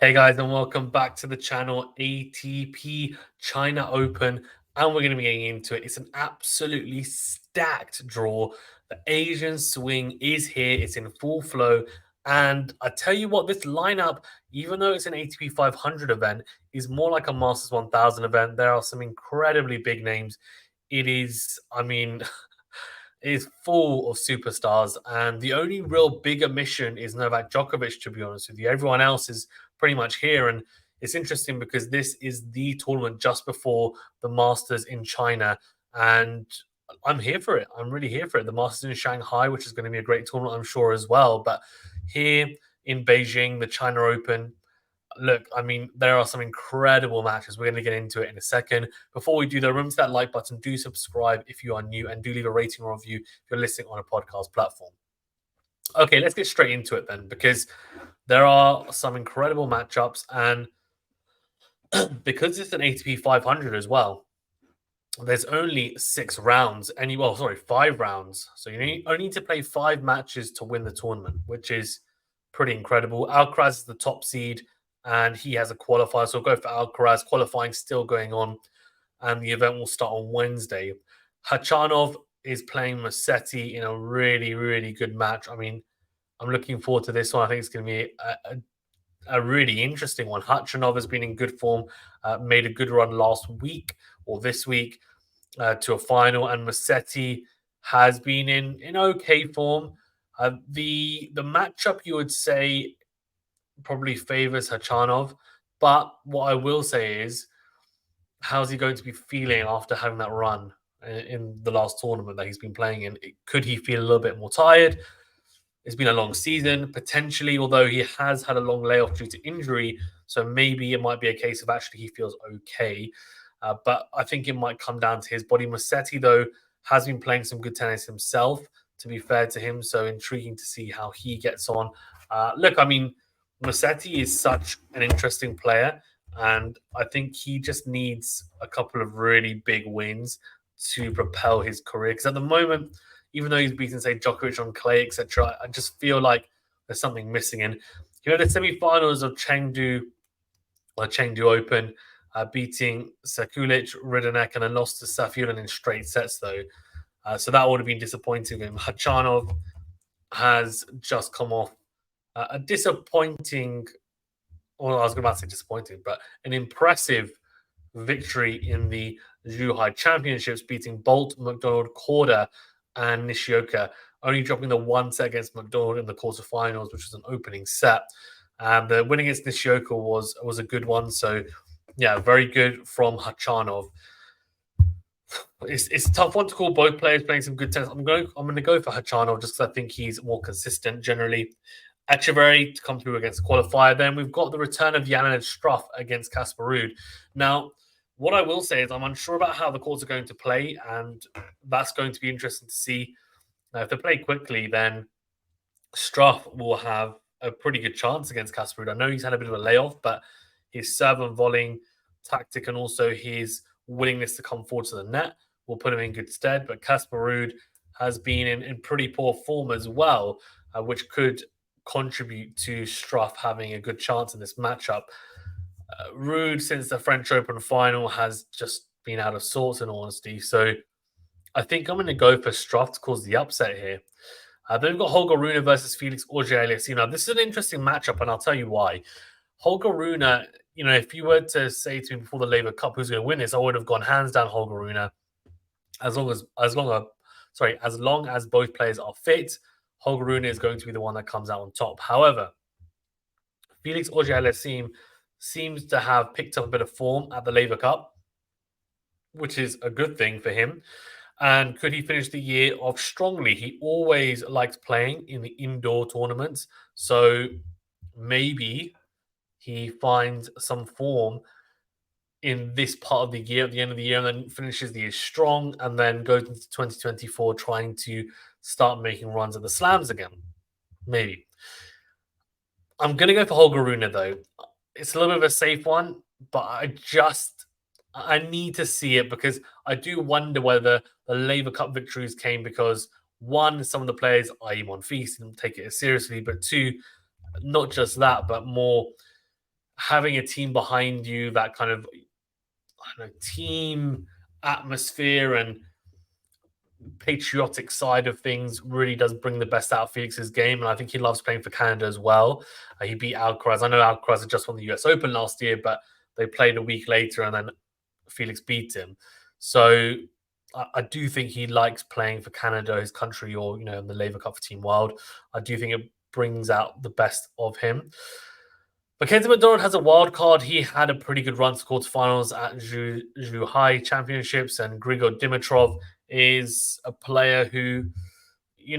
Hey guys, and welcome back to the channel ATP China Open, and we're going to be getting into it. It's an absolutely stacked draw. The Asian swing is here, it's in full flow, and I tell you what, this lineup, even though it's an ATP 500 event, is more like a Masters 1000 event. There are some incredibly big names. It is, is full of superstars, and the only real big omission is Novak Djokovic, to be honest with you. Everyone else is pretty much here, and it's interesting because this is the tournament just before the Masters in China, and I'm here for it. I'm really here for it. The Masters in Shanghai, which is going to be a great tournament, I'm sure, as well. But here in Beijing, the China Open, look, there are some incredible matches. We're going to get into it in a second. Before we do, though, remember that like button. Do subscribe if you are new, and do leave a rating or review if you're listening on a podcast platform. Okay, let's get straight into it then, because there are some incredible matchups, and because it's an ATP 500 as well, there's only 6 rounds. Five rounds. So you only need to play 5 matches to win the tournament, which is pretty incredible. Alcaraz is the top seed, and he has a qualifier. So we'll go for Alcaraz. Qualifying still going on, and the event will start on Wednesday. Khachanov is playing Musetti in a really, really good match. I'm looking forward to this one. I think it's going to be a really interesting one. Khachanov has been in good form, made a good run last week or this week to a final, and Musetti has been in okay form. The matchup, you would say, probably favors Khachanov, but what I will say is, how's he going to be feeling after having that run in the last tournament that he's been playing in? Could he feel a little bit more tired? It's been a long season, potentially, although he has had a long layoff due to injury. So maybe it might be a case of actually he feels okay. But I think it might come down to his body. Musetti, though, has been playing some good tennis himself, to be fair to him. So intriguing to see how he gets on. Musetti is such an interesting player, and I think he just needs a couple of really big wins to propel his career. Because at the moment, even though he's beaten, say, Djokovic on clay, etc., I just feel like there's something missing. And you know, the semi-finals of Chengdu Open, beating Sekulic, Ridonek, and then lost to Safiullin in straight sets, though. So that would have been disappointing. And Khachanov has just come off a disappointing, well, I was about to say disappointing, but an impressive victory in the Zhuhai Championships, beating Bolt, McDonald, Korda, and Nishioka, only dropping the 1 set against McDonald in the quarterfinals, which was an opening set. The win against Nishioka was a good one. So, yeah, very good from Khachanov. It's a tough one to call. Both players playing some good tennis. I'm going to go for Khachanov just because I think he's more consistent generally. Echeverry to come through against the qualifier. Then we've got the return of Jan and Struff against Casper Ruud. Now, what I will say is I'm unsure about how the courts are going to play, and that's going to be interesting to see. Now, if they play quickly, then Struff will have a pretty good chance against Casper Ruud. I know he's had a bit of a layoff, but his serve and volleying tactic and also his willingness to come forward to the net will put him in good stead. But Casper Ruud has been in pretty poor form as well, which could contribute to Struff having a good chance in this matchup. Ruud, since the French Open final, has just been out of sorts, in all honesty. So I think I'm going to go for Struff to cause the upset here. Then we've got Holger Rune versus Felix Auger-Aliassime. This is an interesting matchup, and I'll tell you why. Holger Rune, if you were to say to me before the Laver Cup who's going to win this, I would have gone hands down Holger Rune. As long as both players are fit, Holger Rune is going to be the one that comes out on top. However, Felix Auger-Aliassime seems to have picked up a bit of form at the Laver Cup, which is a good thing for him. And could he finish the year off strongly? He always liked playing in the indoor tournaments. So maybe he finds some form in this part of the year, at the end of the year, and then finishes the year strong, and then goes into 2024 trying to start making runs at the slams again. Maybe. I'm going to go for Holger Rune, though. It's a little bit of a safe one, but I need to see it because I do wonder whether the Laver Cup victories came because, one, some of the players, i.e. Monfils, didn't take it as seriously, but two, not just that, but more having a team behind you, that kind of, I don't know, team atmosphere and patriotic side of things really does bring the best out of Felix's game, and I think he loves playing for Canada as well. He beat Alcaraz. I know Alcaraz had just won the US Open last year, but they played a week later, and then Felix beat him. So I do think he likes playing for Canada, his country, or in the Laver Cup for Team World. I do think it brings out the best of him. Mackenzie McDonald has a wild card. He had a pretty good run to quarterfinals at Zhuhai Championships, and Grigor Dimitrov is a player who,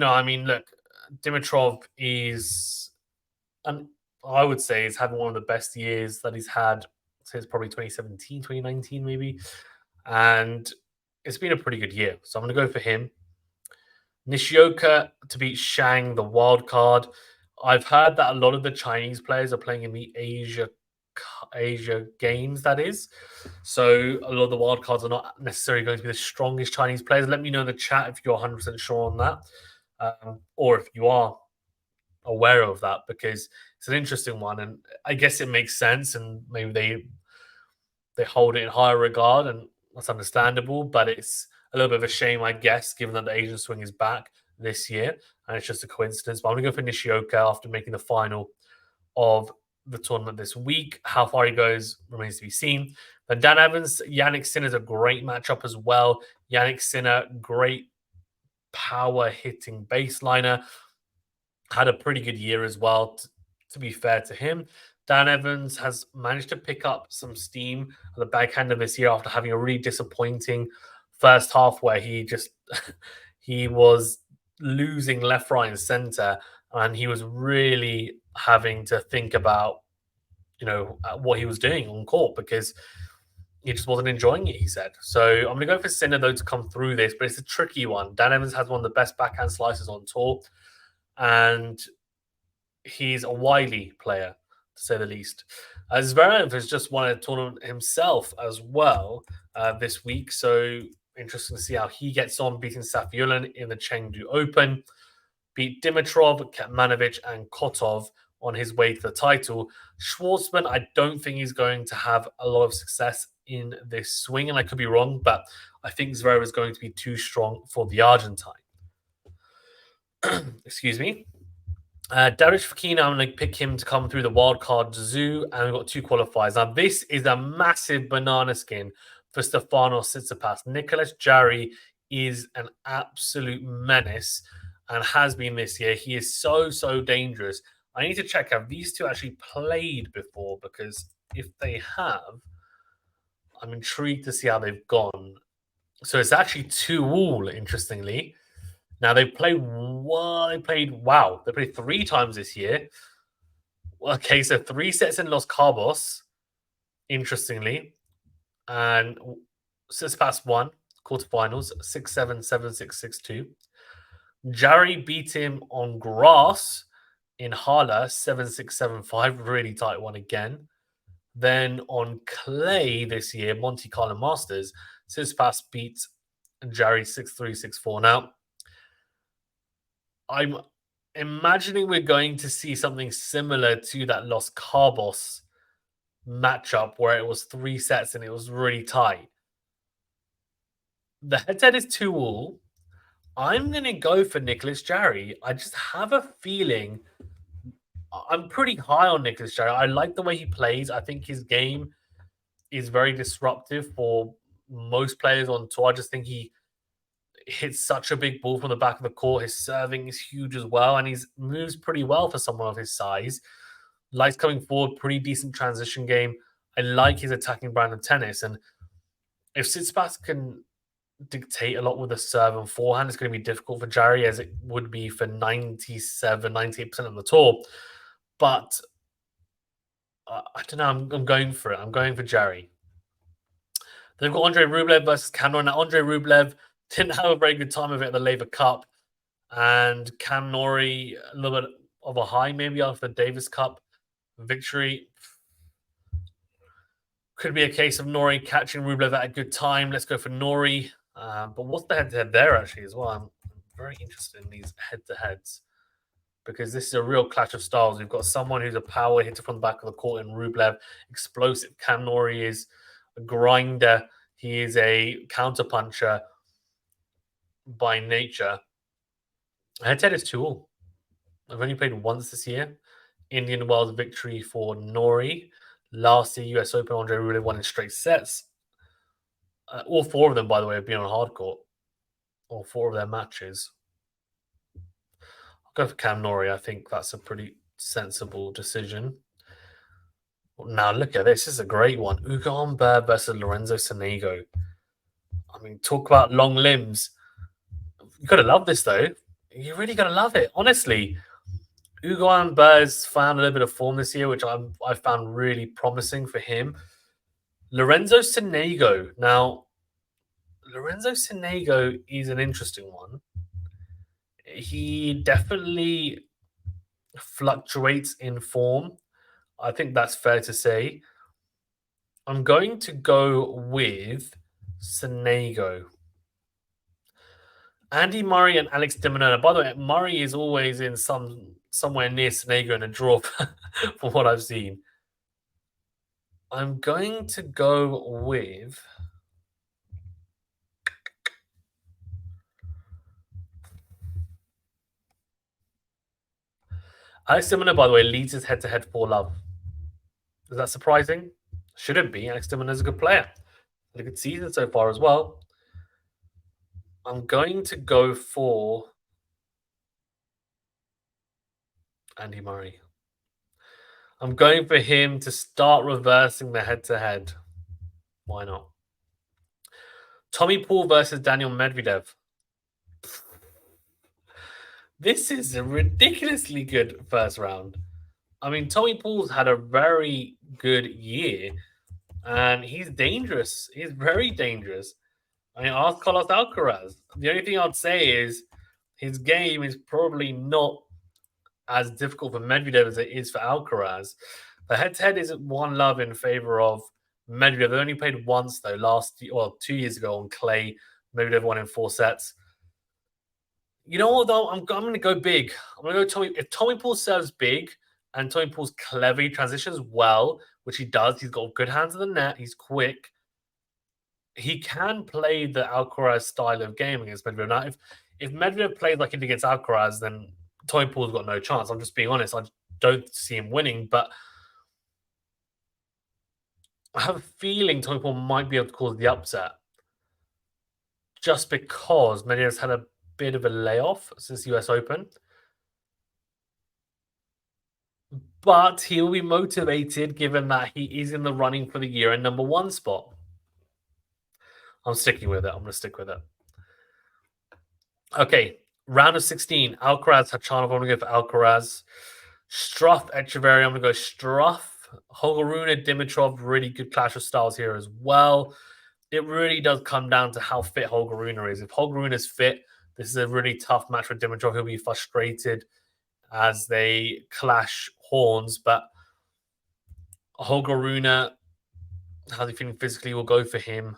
I mean, look, Dimitrov is, and I would say, he's had one of the best years that he's had since probably 2017, 2019, maybe. And it's been a pretty good year. So I'm going to go for him. Nishioka to beat Shang, the wild card. I've heard that a lot of the Chinese players are playing in the Asia games, that is. So a lot of the wild cards are not necessarily going to be the strongest Chinese players. Let me know in the chat if you're 100% sure on that, or if you are aware of that, because it's an interesting one, and I guess it makes sense, and maybe they hold it in higher regard, and that's understandable. But it's a little bit of a shame, I guess, given that the Asian swing is back this year, and it's just a coincidence. But I'm going to go for Nishioka after making the final of the tournament this week. How far he goes remains to be seen. Then Dan Evans, Yannick Sinner is a great matchup as well. Yannick Sinner, great power hitting baseliner, had a pretty good year as well, to be fair to him. Dan Evans has managed to pick up some steam at the back end of this year after having a really disappointing first half where he just he was losing left, right, and center, and he was really having to think about what he was doing on court because he just wasn't enjoying it, he said. So I'm going to go for Sinner, though, to come through this, but it's a tricky one. Dan Evans has one of the best backhand slices on tour, and he's a wily player, to say the least. Zverev has just won a tournament himself as well this week, so interesting to see how he gets on, beating Safiullin in the Chengdu Open, beat Dimitrov, Kecmanovic, and Kotov on his way to the title. Schwartzman, I don't think he's going to have a lot of success in this swing, and I could be wrong, but I think Zverev is going to be too strong for the Argentine. Excuse me. Darius Fokina, I'm going to pick him to come through the wildcard zoo, and we've got two qualifiers. Now, this is a massive banana skin for Stefanos Tsitsipas. Nicolas Jarry is an absolute menace and has been this year. He is so, so dangerous. I need to check, have these two actually played before? Because if they have, I'm intrigued to see how they've gone. So it's actually 2-2, interestingly. Now they played 3 times this year. Okay, so 3 sets in Los Cabos, interestingly. And Tsitsipas won quarterfinals, 6-7, 7-6, 6-2. Jarry beat him on grass in Hala, 7-6, 7-5, really tight one again. Then on clay this year, Monte Carlo Masters, Tsitsipas beat Jarry 6-3, 6-4. Now, I'm imagining we're going to see something similar to that Los Cabos matchup where it was 3 sets and it was really tight. The head-to-head is 2-2. I'm going to go for Nicolas Jarry. I just have a feeling I'm pretty high on Nicolas Jarry. I like the way he plays. I think his game is very disruptive for most players on tour. I just think he hits such a big ball from the back of the court. His serving is huge as well, and he moves pretty well for someone of his size. Likes coming forward, pretty decent transition game. I like his attacking brand of tennis, and if Tsitsipas can dictate a lot with the serve and forehand, it's going to be difficult for Jarry, as it would be for 97, 98% of the tour. But I don't know. I'm going for it. I'm going for Jarry. Then we've got Andrei Rublev versus Cam Norrie. Now, Andrei Rublev didn't have a very good time of it at the Laver Cup. And Cam Norrie, a little bit of a high maybe after the Davis Cup victory. Could be a case of Norrie catching Rublev at a good time. Let's go for Norrie. But what's the head-to-head there actually as well? I'm very interested in these head-to-heads because this is a real clash of styles. We've got someone who's a power hitter from the back of the court in Rublev, explosive. Cam Norrie is a grinder. He is a counterpuncher by nature. Head-to-head is 2-all. I've only played once this year. Indian Wells victory for Norrie. Last year, US Open, Andre Rublev won in straight sets. All 4 of them, by the way, have been on hard court. All 4 of their matches. I'll go for Cam Norrie. I think that's a pretty sensible decision. Now, look at this. This is a great one. Ugo Humbert versus Lorenzo Sonego. I mean, talk about long limbs. You got to love this, though. You really got to love it. Honestly, Ugo Humbert's found a little bit of form this year, which I found really promising for him. Lorenzo Sonego. Now, Lorenzo Sonego is an interesting one. He definitely fluctuates in form. I think that's fair to say. I'm going to go with Sonego. Andy Murray and Alex de Minaur. By the way, Murray is always in somewhere near Sonego in a draw from what I've seen. I'm going to go with Alex de Minaur, by the way, leads his head-to-head for love. Is that surprising? Shouldn't be. Alex de Minaur is a good player. Had a good season so far as well. I'm going to go for Andy Murray. I'm going for him to start reversing the head-to-head. Why not? Tommy Paul versus Daniel Medvedev. This is a ridiculously good first round. I mean, Tommy Paul's had a very good year, and he's dangerous. He's very dangerous. I mean, ask Carlos Alcaraz. The only thing I'd say is his game is probably not as difficult for Medvedev as it is for Alcaraz. The head-to-head is 1-love in favor of Medvedev. They only played once, though, 2 years ago on clay. Medvedev won in 4 sets. You know what, though? I'm going to go big. I'm going to go Tommy. If Tommy Paul serves big and Tommy Paul's clever, he transitions well, which he does. He's got good hands in the net. He's quick. He can play the Alcaraz style of game against Medvedev. Now, if Medvedev played like it against Alcaraz, then Tommy Paul's got no chance. I'm just being honest. I don't see him winning, but I have a feeling Tommy Paul might be able to cause the upset just because Medvedev's had a bit of a layoff since the US Open. But he'll be motivated given that he is in the running for the year and number 1 spot. I'm sticking with it. I'm going to stick with it. Okay, round of 16. Alcaraz, Khachanov. I'm going to go for Alcaraz. Struff, Echeverry. I'm going to go Struff. Holger Rune, Dimitrov. Really good clash of styles here as well. It really does come down to how fit Holger Rune is. If Holger Rune is fit, this is a really tough match for Dimitrov. He'll be frustrated as they clash horns, but Holger Rune, how's he feeling physically, will go for him.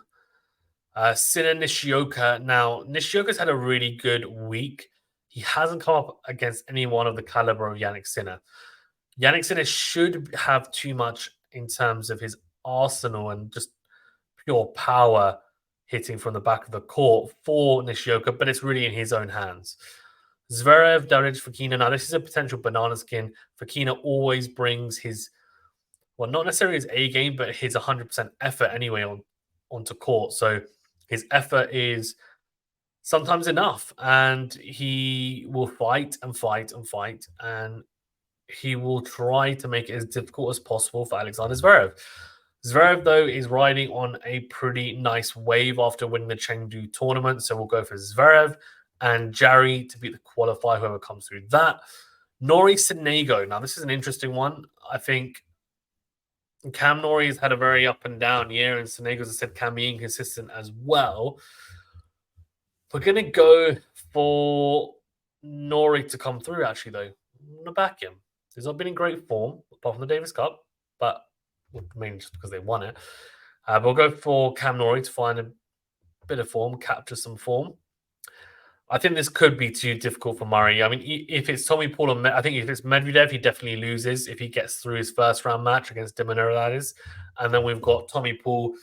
Sinner Nishioka. Now, Nishioka's had a really good week. He hasn't come up against anyone of the caliber of Yannick Sinner. Yannick Sinner should have too much in terms of his arsenal and just pure power hitting from the back of the court for Nishioka, but it's really in his own hands. Zverev, Daric, Fokina. Now, this is a potential banana skin. Fokina always brings his, well, not necessarily his A game, but his 100% effort anyway onto court. So his effort is sometimes enough, and he will fight and fight and fight, and he will try to make it as difficult as possible for Alexander Zverev. Zverev, though, is riding on a pretty nice wave after winning the Chengdu tournament, so we'll go for Zverev and Jarry to beat the qualifier, whoever comes through that. Norrie Sonego. Now, this is an interesting one. I think Cam Norrie has had a very up and down year, and Sonego, as I said, can be inconsistent as well. We're going to go for Norrie to come through, actually, though. I'm going to back him. He's not been in great form, apart from the Davis Cup, but mainly just because they won it. We'll go for Cam Norrie to find a bit of form, capture some form. I think this could be too difficult for Murray. I mean, if it's Tommy Paul or I think if it's Medvedev, he definitely loses if he gets through his first round match against Diminer, that is. And then we've got Tommy Paul.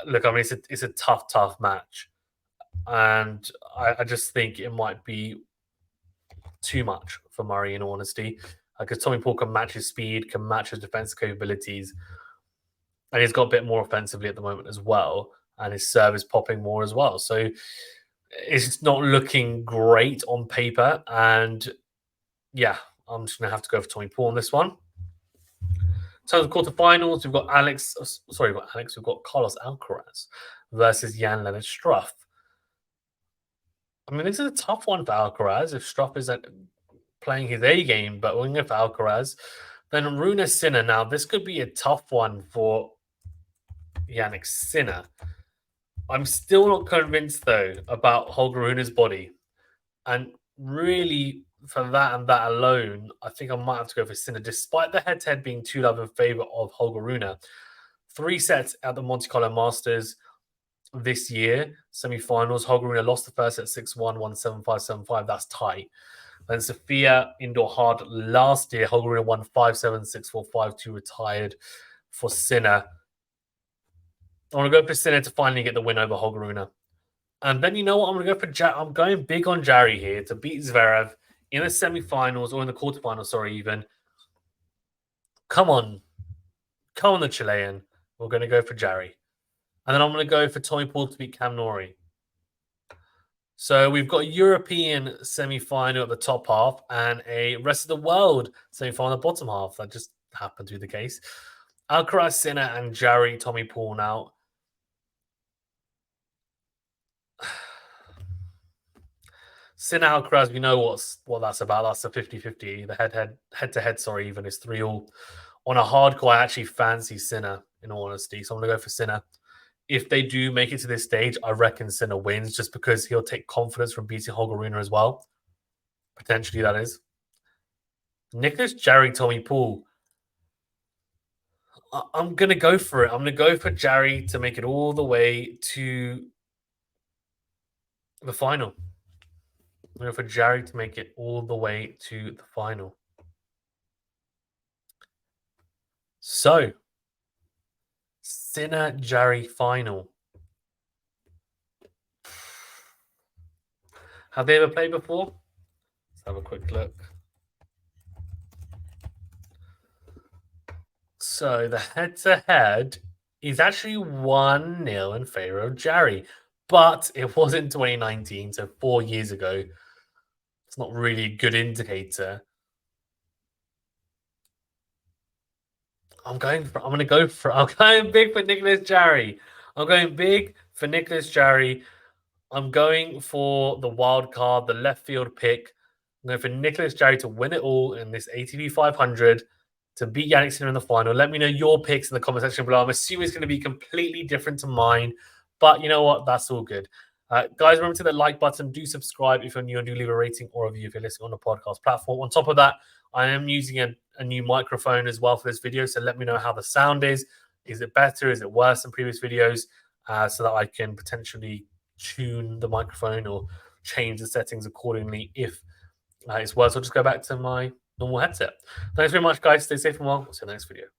Look, I mean, it's a tough match, and I just think it might be too much for Murray, in all honesty, because Tommy Paul can match his speed, can match his defensive capabilities, and he's got a bit more offensively at the moment as well, and his serve is popping more as well. So it's not looking great on paper, and yeah, I'm just gonna have to go for Tommy Paul on this one. In terms of quarterfinals, we've got we've got Carlos Alcaraz versus Jan-Lennard Struff. I mean, this is a tough one for Alcaraz if Struff isn't playing his A game, but we're going to go for Alcaraz. Then Rune Sinner. Now, this could be a tough one for Yannick Sinner. I'm still not convinced, though, about Holger Rune's body. And really, for that and that alone, I think I might have to go for Sinner, despite the head-to-head being 2-love in favor of Holger Rune. 3 sets at the Monte Carlo Masters this year, semi-finals. Holger Rune lost the first set 6-1, won 7-5, 7-5. That's tight. Then Sofia Indoor Hard last year, Holger Rune won 5-7, 6-4, 5-2, retired for Sinner. I want to go for Sinner to finally get the win over Holger Rune. And then you know what? I'm going to go for I'm going big on Jarry here to beat Zverev in the semi-finals or in the quarterfinals, even. Come on. Come on, the Chilean. We're going to go for Jarry. And then I'm going to go for Tommy Paul to beat Cam Norrie. So we've got a European semi-final at the top half and a rest of the world semi-final at the bottom half. That just happened to be the case. Alcaraz, Sinner, and Jarry, Tommy Paul now. Sinner, Alcaraz, we know what that's about. That's a 50-50. The head-to-head, even is 3-all. On a hardcore, I actually fancy Sinner, in all honesty. So I'm going to go for Sinner. If they do make it to this stage, I reckon Sinner wins just because he'll take confidence from beating Holger Rune as well. Potentially, that is. Nicholas Jarry, Tommy Paul. I'm going to go for it. I'm going to go for Jarry to make it all the way to the final. I'm going for Jarry to make it all the way to the final. So, Sinner Jarry final. Have they ever played before? Let's have a quick look. So, the head-to-head is actually 1-0 in favor of Jarry. But it was in 2019, so 4 years ago. It's not really a good indicator. I'm going big for Nicholas Jarry. I'm going big for Nicholas Jarry. I'm going for the wild card, the left field pick. I'm going for Nicholas Jarry to win it all in this ATP 500 to beat Yannick Sinner in the final. Let me know your picks in the comment section below. I'm assuming it's going to be completely different to mine, but you know what? That's all good. Guys, remember to hit the like button. Do subscribe if you're new, and do leave a rating or review if you're listening on the podcast platform. On top of that, I am using a new microphone as well for this video, so let me know how the sound is. Is it better? Is it worse than previous videos? So that I can potentially tune the microphone or change the settings accordingly if it's worse. I'll just go back to my normal headset. Thanks very much, guys. Stay safe and well. See you in the next video.